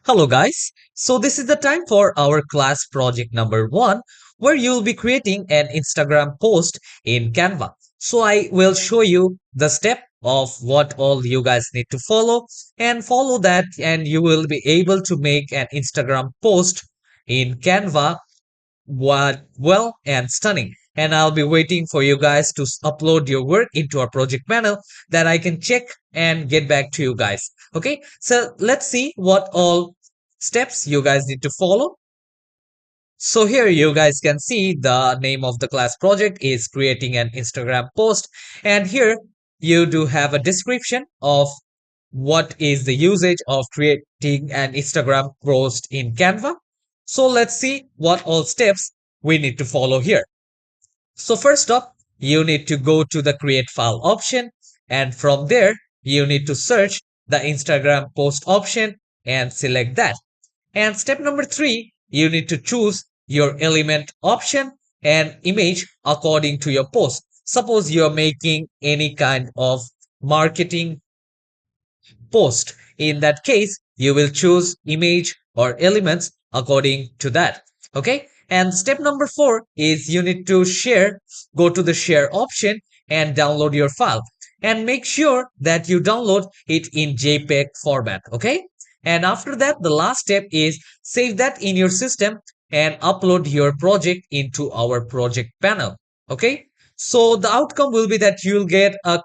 Hello guys. So this is the time for our class project number 1 where you'll be creating an Instagram post in Canva. So I will show you the step of what all you guys need to follow that and you will be able to make an Instagram post in Canva what well and stunning. And I'll be waiting for you guys to upload your work into our project panel that I can check and get back to you guys. Okay, so let's see what all steps you guys need to follow. So here you guys can see the name of the class project is creating an Instagram post, and here you do have a description of what is the usage of creating an Instagram post in Canva. So let's see what all steps we need to follow here. So first up, you need to go to the create file option, and from there you need to search the Instagram post option and select that. And step number 3, you need to choose your element option and image according to your post. Suppose you're making any kind of marketing post. In that case, you will choose image or elements according to that. Okay. And step number 4 is you need to go to the share option and download your file. And make sure that you download it in JPEG format. Okay. And after that, the last step is save that in your system and upload your project into our project panel. Okay. So the outcome will be that you'll get a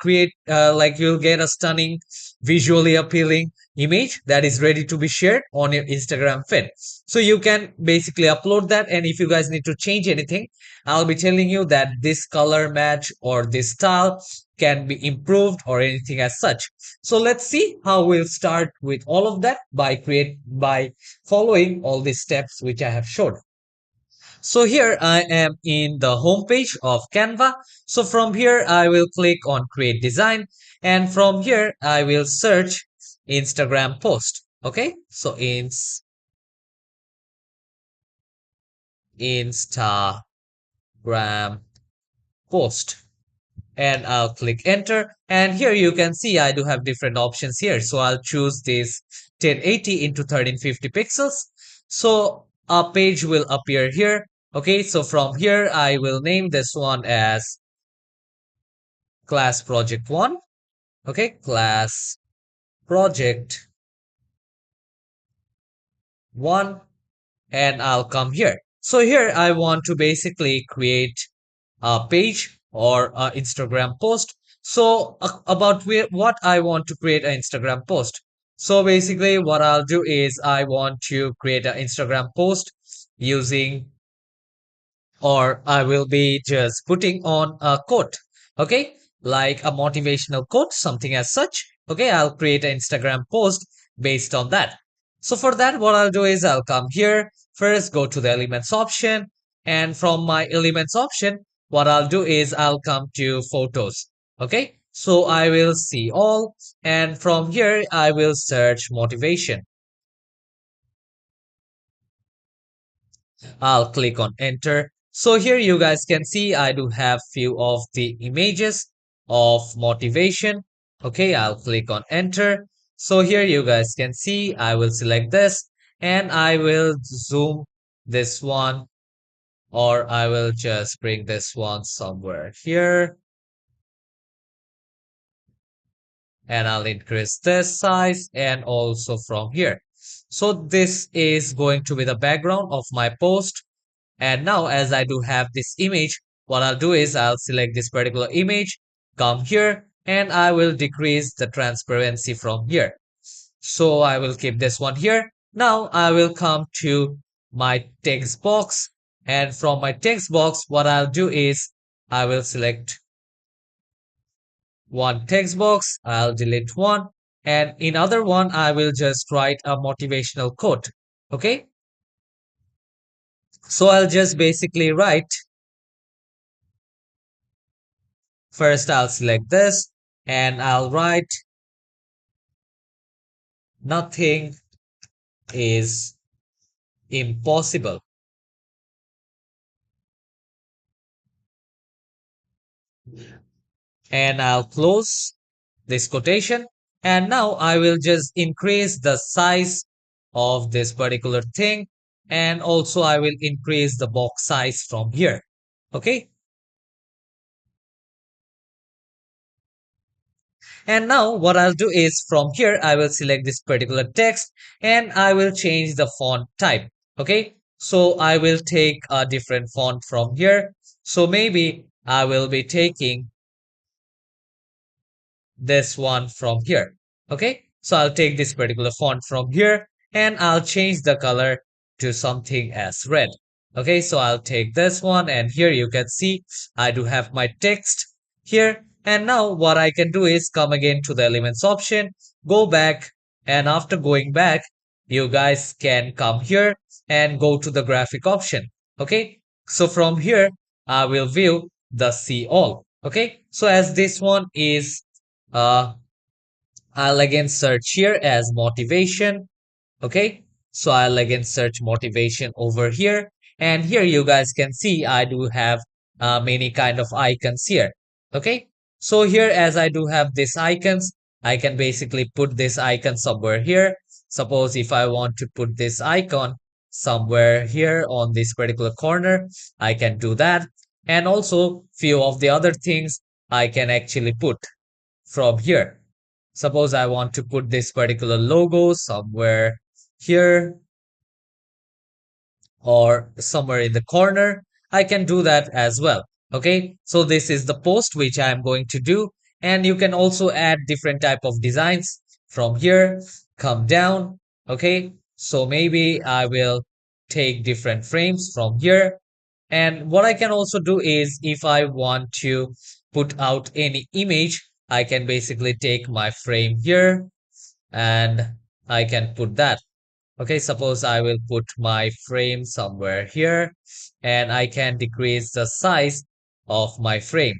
stunning, visually appealing image that is ready to be shared on your Instagram feed. So you can basically upload that, and if you guys need to change anything, I'll be telling you that this color match or this style can be improved or anything as such. So let's see how we'll start with all of that by following all these steps which I have showed. So here I am in the home page of Canva. So from here I will click on create design, and from here I will search Instagram post. Okay, so Instagram post, and I'll click enter, and here you can see I do have different options here. So I'll choose this 1080 into 1350 pixels. So a page will appear here. Okay, so from here I will name this one as class project 1. Okay, class project 1, and I'll come here. So here I want to basically create a page or a Instagram post. So about what I want to create an Instagram post. So basically what I'll do is I want to create an Instagram post using, or I will be just putting on a quote. Okay, like a motivational quote, something as such. Okay, I'll create an Instagram post based on that. So for that, what I'll do is I'll come here first, go to the elements option, and from my elements option, what I'll do is I'll come to photos. Okay, so I will see all, and from here I will search motivation. I'll click on enter. So here you guys can see I do have few of the images of motivation. Okay, I'll click on enter. So here you guys can see I will select this and I will zoom this one, or I will just bring this one somewhere here, and I'll increase this size and also from here. So this is going to be the background of my post. And now as I do have this image, what I'll do is I'll select this particular image, come here, and I will decrease the transparency from here. So I will keep this one here. Now I will come to my text box, and from my text box, what I'll do is I will select one text box, I'll delete one, and in other one, I will just write a motivational quote. Okay. So I'll just basically write. First, I'll select this and I'll write nothing is impossible. And I'll close this quotation. And now I will just increase the size of this particular thing, and also I will increase the box size from here. Okay, and now what I'll do is from here I will select this particular text and I will change the font type. Okay, so I will take a different font from here. So maybe I will be taking this one from here. Okay, so I'll take this particular font from here and I'll change the color to something as red. Okay, so I'll take this one and here you can see I do have my text here. And now what I can do is come again to the elements option, go back, and after going back you guys can come here and go to the graphic option. Okay, so from here I will view the see all. Okay, so as this one is uh, I'll again search here as motivation. Okay, so I'll again search motivation over here. And here you guys can see I do have many kind of icons here. Okay, so here as I do have these icons, I can basically put this icon somewhere here. Suppose if I want to put this icon somewhere here on this particular corner, I can do that. And also few of the other things I can actually put from here. Suppose I want to put this particular logo somewhere here or somewhere in the corner, I can do that as well. Okay, so this is the post which I am going to do, and you can also add different type of designs from here, come down. Okay, so maybe I will take different frames from here. And what I can also do is if I want to put out any image, I can basically take my frame here and I can put that. Okay, suppose I will put my frame somewhere here and I can decrease the size of my frame.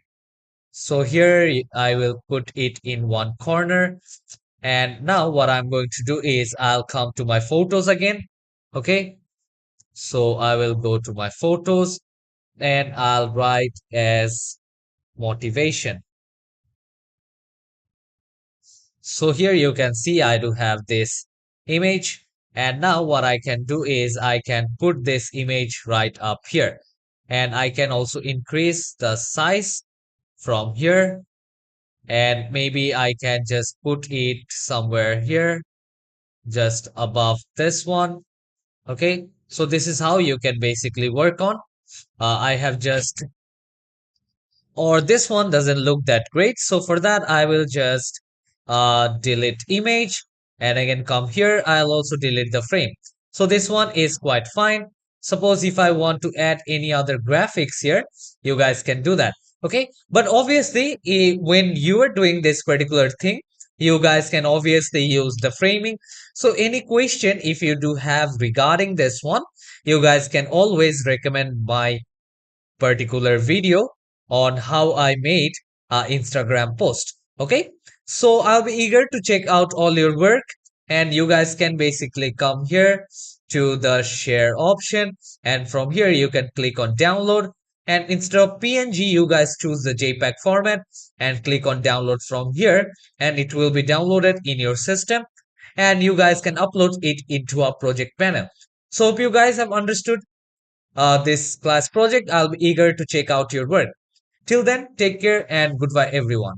So here I will put it in one corner. And now what I'm going to do is I'll come to my photos again. Okay, so I will go to my photos and I'll write as motivation. So here you can see I do have this image, and now what I can do is I can put this image right up here, and I can also increase the size from here, and maybe I can just put it somewhere here just above this one. Okay, so this is how you can basically work on. I have just, or this one doesn't look that great. So for that, I will just delete image and again come here. I'll also delete the frame. So this one is quite fine. Suppose if I want to add any other graphics here, you guys can do that. Okay. But obviously, when you are doing this particular thing, you guys can obviously use the framing. So any question if you do have regarding this one, you guys can always recommend my particular video on how I made a Instagram post. Okay, so I'll be eager to check out all your work, and you guys can basically come here to the share option, and from here you can click on download. And instead of PNG, you guys choose the JPEG format and click on download from here, and it will be downloaded in your system, and you guys can upload it into a project panel. So hope you guys have understood this class project. I'll be eager to check out your work. Till then, take care and goodbye, everyone.